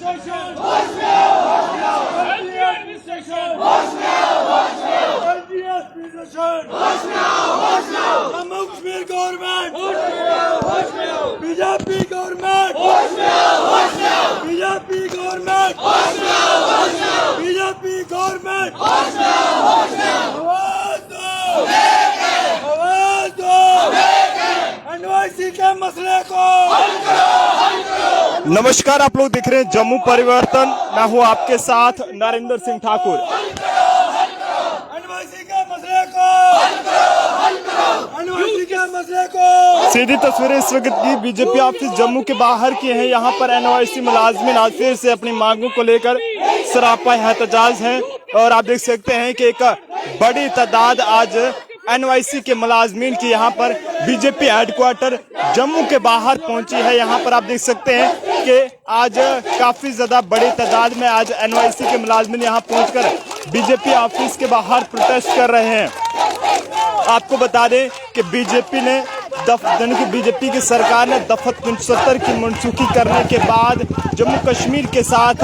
Jammu Kashmir government, BJP government, BJP government, BJP government, आवाज दो, आवाज दो, एनवाईसी के मसले को। नमस्कार, आप लोग देख रहे हैं जम्मू परिवर्तन। मैं हूं आपके साथ नरेंद्र सिंह ठाकुर। एनवाईसी के मसले को, एनवाईसी के मसले को। सीधी तस्वीरें इस वक्त की बीजेपी ऑफिस जम्मू के बाहर की हैं। यहाँ पर एनवाईसी मुलाजमीन आज फिर से अपनी मांगों को लेकर सरापा एहतजाज हैं और आप देख सकते हैं कि एक बड़ी तादाद आज एनवाईसी के मुलाजमीन की यहाँ पर बीजेपी हेडक्वार्टर जम्मू के बाहर पहुंची है। यहाँ पर आप देख सकते हैं कि आज काफी ज्यादा बड़ी तादाद में आज एनवाईसी के मुलाजमीन यहाँ पहुंचकर बीजेपी ऑफिस के बाहर प्रोटेस्ट कर रहे हैं। आपको बता दें कि बीजेपी की सरकार ने दफा 69 की मनसूखी करने के बाद जम्मू कश्मीर के साथ,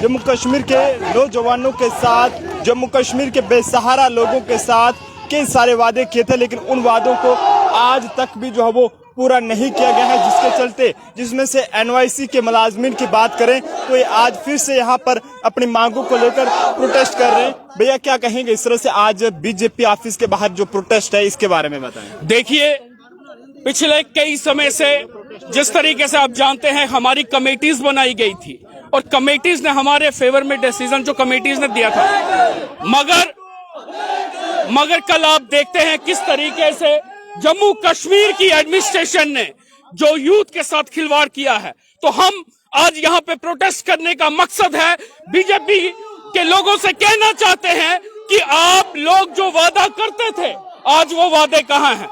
जम्मू कश्मीर के नौजवानों के साथ, जम्मू कश्मीर के बेसहारा लोगों के साथ कई सारे वादे किए थे, लेकिन उन वादों को आज तक भी जो है वो पूरा नहीं किया गया है, जिसके चलते जिसमें से एनवाईसी के मुलाजमीन की बात करें तो ये आज फिर से यहाँ पर अपनी मांगों को लेकर प्रोटेस्ट कर रहे हैं। भैया क्या कहेंगे इस तरह से आज बीजेपी ऑफिस के बाहर जो प्रोटेस्ट है इसके बारे में बताएं। देखिए, पिछले कई समय से जिस तरीके से आप जानते हैं हमारी कमेटीज बनाई गई थी और कमेटीज ने हमारे फेवर में डिसीजन जो कमेटीज ने दिया था, मगर कल आप देखते हैं किस तरीके से जम्मू कश्मीर की एडमिनिस्ट्रेशन ने जो यूथ के साथ खिलवाड़ किया है। तो हम आज यहाँ पे प्रोटेस्ट करने का मकसद है, बीजेपी के लोगों से कहना चाहते हैं कि आप लोग जो वादा करते थे आज वो वादे कहाँ हैं।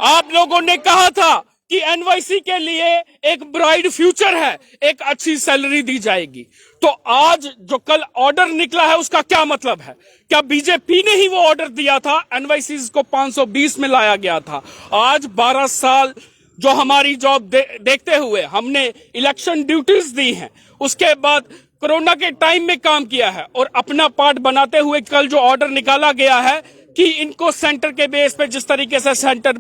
आप लोगों ने कहा था कि एनवाईसी के लिए एक ब्राइट फ्यूचर है, एक अच्छी सैलरी दी जाएगी। तो आज जो कल ऑर्डर निकला है उसका क्या मतलब है? क्या बीजेपी ने ही वो ऑर्डर दिया था? एनवाईसी को 520 में लाया गया था। आज 12 साल जो हमारी जॉब देखते हुए हमने इलेक्शन ड्यूटीज दी हैं, उसके बाद कोरोना के टाइम में काम किया है और अपना पार्ट बनाते हुए कल जो ऑर्डर निकाला गया है कि इनको सेंटर के बेस पे जिस तरीके से सेंटर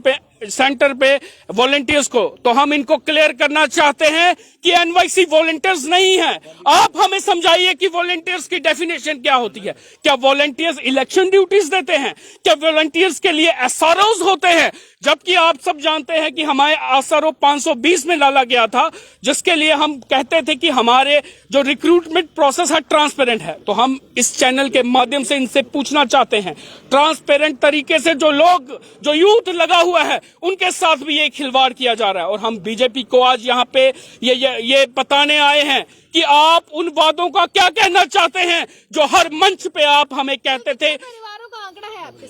पे वॉलंटियर्स को, तो हम इनको क्लियर करना चाहते हैं कि एनवाईसी वॉलंटियर्स नहीं है। आप हमें समझाइए कि वॉलंटियर्स की डेफिनेशन क्या होती है। क्या वॉलंटियर्स इलेक्शन ड्यूटीज देते हैं? क्या वॉलंटियर्स के लिए एसआरओज होते हैं? जबकि आप सब जानते हैं कि हमारे एसआरओ 520 में डाला गया था, जिसके लिए हम कहते थे कि हमारे जो रिक्रूटमेंट प्रोसेस है ट्रांसपेरेंट है। तो हम इस चैनल के माध्यम से इनसे पूछना चाहते हैं, ट्रांसपेरेंट तरीके से जो यूथ लगा हुआ है उनके साथ भी ये खिलवाड़ किया जा रहा है। और हम बीजेपी को आज यहाँ पे ये बताने आए हैं कि आप उन वादों का क्या कहना चाहते हैं जो हर मंच पे आप हमें कहते थे।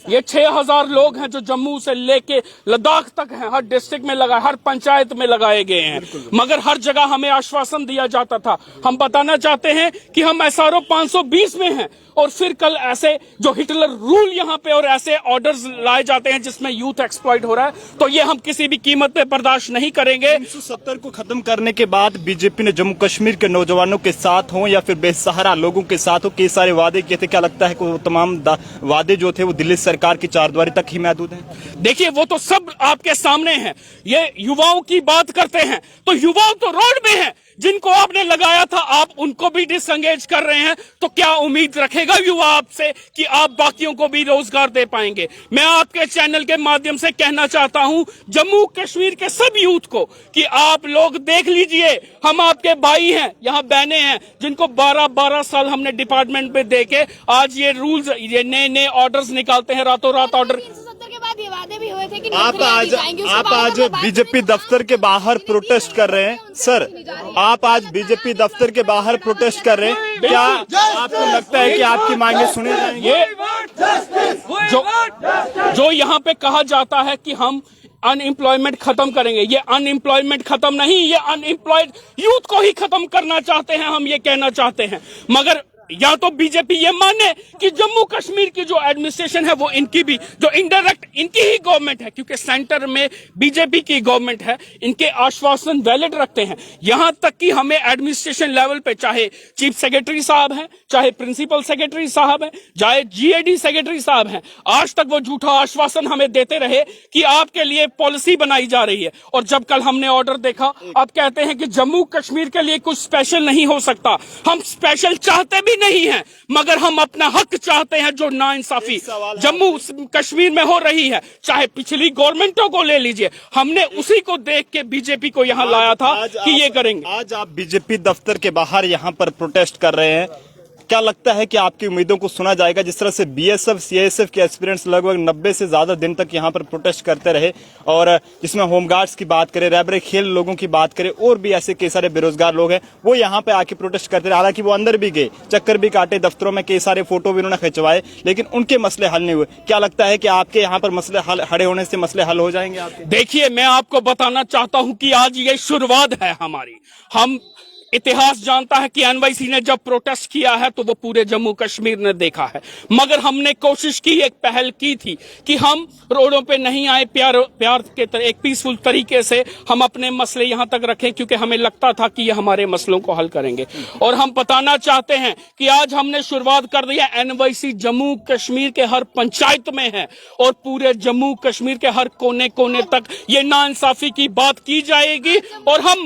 ये 6000 लोग हैं जो जम्मू से लेके लद्दाख तक हैं, हर डिस्ट्रिक्ट में लगा, हर पंचायत में लगाए गए हैं, मगर हर जगह हमें आश्वासन दिया जाता था। हम बताना चाहते हैं कि हम एसआरओ 520 में हैं और फिर कल ऐसे जो हिटलर रूल यहाँ पे और ऐसे ऑर्डर्स लाए जाते हैं जिसमें यूथ एक्सप्लॉइट हो रहा है, तो ये हम किसी भी कीमत पे बर्दाश्त नहीं करेंगे। 370 को खत्म करने के बाद बीजेपी ने जम्मू कश्मीर के नौजवानों के साथ हो या फिर बेसहारा लोगों के साथ हो, कई सारे वादे किए थे। क्या लगता है कि वो तमाम वादे जो थे वो दिल्ली सरकार की चारदीवारी तक ही महदूद हैं? देखिए, वो तो सब आपके सामने है। ये युवाओं की बात करते हैं तो युवा तो रोड में है, जिनको आपने लगाया था आप उनको भी डिसएंगेज कर रहे हैं। तो क्या उम्मीद रखेगा युवा आपसे कि आप बाकियों को भी रोजगार दे पाएंगे? मैं आपके चैनल के माध्यम से कहना चाहता हूं जम्मू कश्मीर के सब यूथ को कि आप लोग देख लीजिए, हम आपके भाई हैं, यहाँ बहनें हैं जिनको 12-12 साल हमने डिपार्टमेंट में देके आज ये रूल्स, ये नए ऑर्डर्स निकालते हैं, रातों रात ऑर्डर। ये वादे भी हुए थे कि आप आज बीजेपी दफ्तर के बाहर प्रोटेस्ट कर रहे हैं। सर, आप आज बीजेपी दफ्तर के बाहर प्रोटेस्ट कर रहे हैं, क्या आपको लगता है कि आपकी मांगे सुनी जाएंगी? जो यहाँ पे कहा जाता है कि हम अनएम्प्लॉयमेंट खत्म करेंगे, ये अनएम्प्लॉयमेंट खत्म नहीं, ये अनएम्प्लॉयड यूथ को ही खत्म करना चाहते हैं, हम ये कहना चाहते हैं। मगर या तो बीजेपी ये माने कि जम्मू कश्मीर की जो एडमिनिस्ट्रेशन है वो इनकी भी, जो इनडायरेक्ट इनकी ही गवर्नमेंट है, क्योंकि सेंटर में बीजेपी की गवर्नमेंट है, इनके आश्वासन वैलिड रखते हैं। यहां तक कि हमें एडमिनिस्ट्रेशन लेवल पे चाहे चीफ सेक्रेटरी साहब हैं, चाहे प्रिंसिपल सेक्रेटरी साहब हैं, चाहे जीएडी सेक्रेटरी साहब हैं, आज तक वो झूठा आश्वासन हमें देते रहे कि आपके लिए पॉलिसी बनाई जा रही है। और जब कल हमने ऑर्डर देखा, अब कहते हैं कि जम्मू कश्मीर के लिए कुछ स्पेशल नहीं हो सकता। हम स्पेशल चाहते भी नहीं है, मगर हम अपना हक चाहते हैं। जो नाइंसाफी जम्मू कश्मीर में हो रही है, चाहे पिछली गवर्नमेंटों को ले लीजिए, हमने उसी को देख के बीजेपी को यहाँ लाया था कि ये करेंगे। आज आप बीजेपी दफ्तर के बाहर यहाँ पर प्रोटेस्ट कर रहे हैं, क्या लगता है कि आपकी उम्मीदों को सुना जाएगा? जिस तरह से बीएसएफ सीआईएसएफ के एस्पिरेंट्स लगभग 90 से ज्यादा दिन तक यहाँ पर प्रोटेस्ट करते रहे, और जिसमें होमगार्ड्स की बात करें, रैबरे खेल लोगों की बात करें, और भी ऐसे कई सारे बेरोजगार लोग हैं वो यहाँ पे आके प्रोटेस्ट करते रहे। हालांकि वो अंदर भी गए, चक्कर भी काटे दफ्तरों में, कई सारे फोटो भी उन्होंने खिंचवाए, लेकिन उनके मसले हल नहीं हुए। क्या लगता है कि आपके यहाँ पर मसले हल खड़े होने से मसले हल हो जाएंगे आपके? देखिए, मैं आपको बताना चाहता हूं कि आज ये शुरुआत है हमारी। हम इतिहास जानता है कि एनवाईसी ने जब प्रोटेस्ट किया है तो वो पूरे जम्मू कश्मीर ने देखा है, मगर हमने कोशिश की, एक पहल की थी कि हम रोडों पे नहीं आए, प्यार के तरह एक पीसफुल तरीके से हम अपने मसले यहां तक रखें, क्योंकि हमें लगता था कि ये हमारे मसलों को हल करेंगे। और हम बताना चाहते हैं कि आज हमने शुरुआत कर दी है। एनवाईसी जम्मू कश्मीर के हर पंचायत में है और पूरे जम्मू कश्मीर के हर कोने कोने तक ये नाइंसाफी की बात की जाएगी, और हम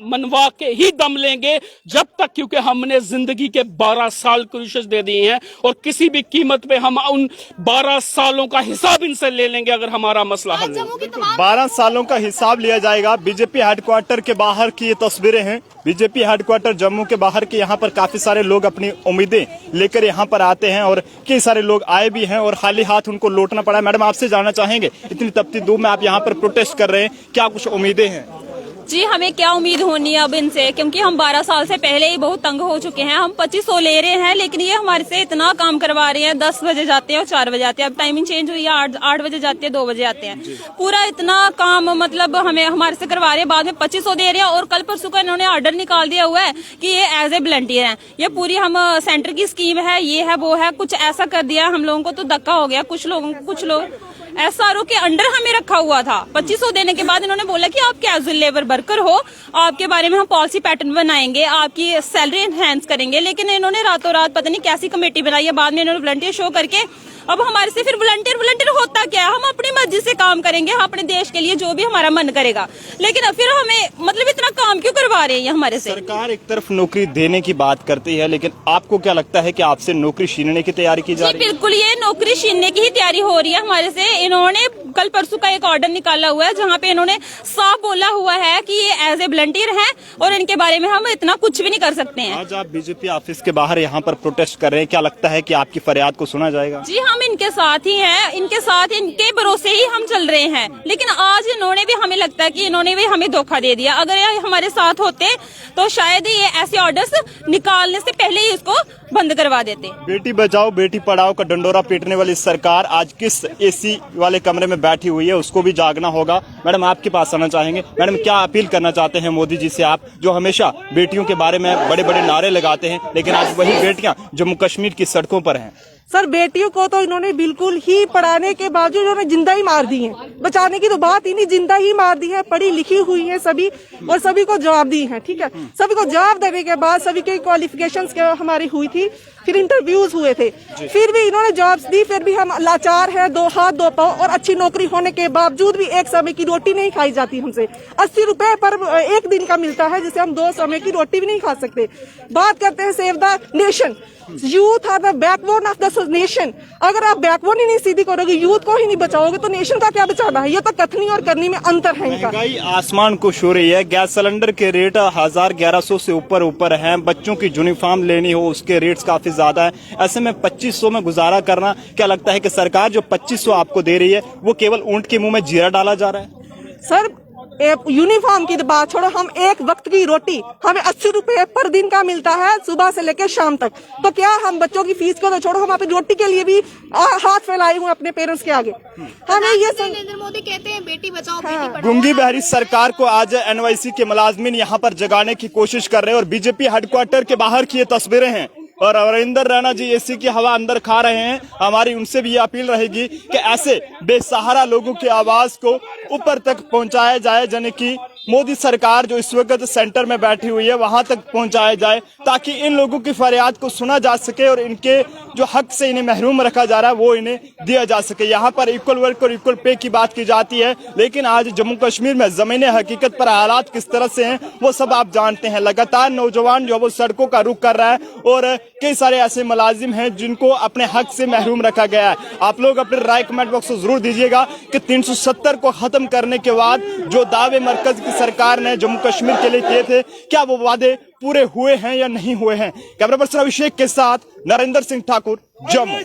मनवा के ही दम लेंगे जब तक, क्योंकि हमने जिंदगी के 12 साल कोशिश दे दी हैं, और किसी भी कीमत पे हम उन 12 सालों का हिसाब इनसे ले लेंगे अगर हमारा मसला हल नहीं। 12 सालों का हिसाब लिया जाएगा। बीजेपी हेडक्वार्टर के बाहर की ये तस्वीरें हैं, बीजेपी हेडक्वार्टर जम्मू के बाहर के। यहाँ पर काफी सारे लोग अपनी उम्मीदें लेकर यहाँ पर आते हैं, और कई सारे लोग आए भी हैं और खाली हाथ उनको लौटना पड़ा। मैडम, आपसे जानना चाहेंगे, इतनी तपती धूप में आप यहाँ पर प्रोटेस्ट कर रहे हैं, क्या कुछ उम्मीदें हैं? जी, हमें क्या उम्मीद होनी है अब इनसे, क्योंकि हम 12 साल से पहले ही बहुत तंग हो चुके हैं। हम 2500 ले रहे हैं, लेकिन ये हमारे से इतना काम करवा रहे हैं। 10 बजे जाते हैं और 4 बजे आते हैं। अब टाइमिंग चेंज हुई है, 8 बजे जाते हैं, 2 बजे आते हैं। पूरा इतना काम मतलब हमें हमारे से करवा रहे हैं, बाद में 2500 दे रहे हैं। और कल परसों का इन्होंने ऑर्डर निकाल दिया हुआ है कि ये एज ए वॉलंटियर है। ये पूरी हम सेंटर की स्कीम है, ये है वो है, कुछ ऐसा कर दिया हम लोगों को तो धक्का हो गया। कुछ लोग एसआरओ के अंडर हमें रखा हुआ था। 2500 देने के बाद इन्होंने बोला कि आप कैजुअल लेबर वर्कर हो, आपके बारे में हम पॉलिसी पैटर्न बनाएंगे, आपकी सैलरी एनहांस करेंगे। लेकिन इन्होंने रातों रात पता नहीं कैसी कमेटी बनाई है, बाद में इन्होंने वॉलंटियर शो करके अब हमारे से फिर वॉलंटियर होता क्या है? हम अपनी मर्जी से काम करेंगे, हम अपने देश के लिए जो भी हमारा मन करेगा, लेकिन फिर हमें मतलब इतना काम क्यों करवा रहे हैं हमारे से? सरकार एक तरफ नौकरी देने की बात करती है, लेकिन आपको क्या लगता है कि आपसे नौकरी छीनने की तैयारी की जा रही है? बिल्कुल, ये नौकरी छीनने की ही तैयारी हो रही है हमारे से। इन्होंने कल परसों का एक ऑर्डर निकाला हुआ है जहाँ पे इन्होंने साफ बोला हुआ है कि ये एज ए वॉलंटियर हैं और इनके बारे में हम इतना कुछ भी नहीं कर सकते हैं। आज आप बीजेपी ऑफिस के बाहर यहाँ पर प्रोटेस्ट कर रहे हैं, क्या लगता है कि आपकी फरियाद को सुना जाएगा? जी, हम इनके साथ ही हैं, इनके साथ इनके भरोसे ही हम चल रहे हैं। लेकिन आज इन्होंने भी, हमें लगता है कि इन्होंने भी हमें धोखा दे दिया। अगर ये हमारे साथ होते तो शायद ये ऐसे ऑर्डर्स निकालने से पहले ही इसको बंद करवा देते। बेटी बचाओ बेटी पढ़ाओ का डंडोरा पीटने वाली सरकार आज किस एसी वाले कमरे में बैठी हुई है, उसको भी जागना होगा। मैडम, आपके पास आना चाहेंगे। मैडम, क्या अपील करना चाहते हैं मोदी जी से आप, जो हमेशा बेटियों के बारे में बड़े बड़े नारे लगाते हैं, लेकिन आज वही बेटियां जम्मू कश्मीर की सड़कों पर हैं? सर, बेटियों को तो इन्होंने बिल्कुल ही पढ़ाने के बावजूद इन्होंने जिंदा ही मार दी है। बचाने की तो बात ही नहीं, जिंदा ही मार दी है। पढ़ी लिखी हुई है सभी, और सभी को जवाब दी है। ठीक है, सभी को जवाब देने के बाद सभी की क्वालिफिकेशंस हमारी हुई थी, फिर इंटरव्यूज हुए थे, फिर भी इन्होंने जॉब्स दी, फिर भी हम लाचार है, 2 हाथ 2 पाँव, और अच्छी नौकरी होने के बावजूद भी एक समय की रोटी नहीं खाई जाती हमसे। 80 रुपए पर एक दिन का मिलता है, जिसे हम 2 समय की रोटी भी नहीं खा सकते। बात करते हैं save the nation. Youth are the backbone of the nation. अगर आप बैकबोन ही नहीं सीधी करोगे, यूथ को ही नहीं बचाओगे, तो नेशन का क्या बचाना है? ये तो कथनी और करनी में अंतर है इनका। महंगाई आसमान को छू रही है। गैस सिलेंडर के रेट 1100 से ऊपर हैं। बच्चों की यूनिफॉर्म लेनी हो, उसके रेट्स काफी ज्यादा है। ऐसे में 2500 में गुजारा करना, क्या लगता है कि सरकार जो 2500 आपको दे रही है वो केवल ऊंट के मुंह में जीरा डाला जा रहा है? सर, यूनिफॉर्म की बात छोड़ो, हम एक वक्त की रोटी हमें 80 रुपए पर दिन का मिलता है, सुबह से लेकर शाम तक। तो क्या हम बच्चों की फीस को तो छोड़ो, हम अपनी रोटी के लिए भी हाथ फैलाए हुए अपने पेरेंट्स के आगे। हमें ये नरेंद्र मोदी कहते हैं बेटी बचाओ बेटी पढ़ाओ। गूंगी बहरी सरकार को आज एनवाईसी के मुलाजमीन यहाँ पर जगाने की कोशिश कर रहे हैं, और बीजेपी हेडक्वार्टर के बाहर की ये तस्वीरें हैं। और अमरिंदर रैना जी एसी की हवा अंदर खा रहे हैं। हमारी उनसे भी ये अपील रहेगी कि ऐसे बेसहारा लोगों की आवाज को ऊपर तक पहुंचाया जाए, यानी कि मोदी सरकार जो इस वक्त सेंटर में बैठी हुई है वहां तक पहुंचाया जाए, ताकि इन लोगों की फरियाद को सुना जा सके और इनके जो हक से इन्हें महरूम रखा जा रहा है वो इन्हें दिया जा सके। यहाँ पर इक्वल वर्क और इक्वल पे की बात की जाती है, लेकिन आज जम्मू कश्मीर में ज़मीनी हकीकत पर हालात किस तरह से हैं वो सब आप जानते हैं। लगातार नौजवान जो है वो सड़कों का रुख कर रहा है और कई सारे ऐसे मुलाजिम हैं जिनको अपने हक से महरूम रखा गया है। आप लोग अपने राय कमेंट बॉक्स में जरूर दीजिएगा कि 370 को खत्म करने के बाद जो दावे मरकज की सरकार ने जम्मू कश्मीर के लिए किए थे, क्या वो वादे पूरे हुए हैं या नहीं हुए हैं। कैमरा पर्सन अभिषेक के साथ नरेंद्र सिंह ठाकुर, जम्मू।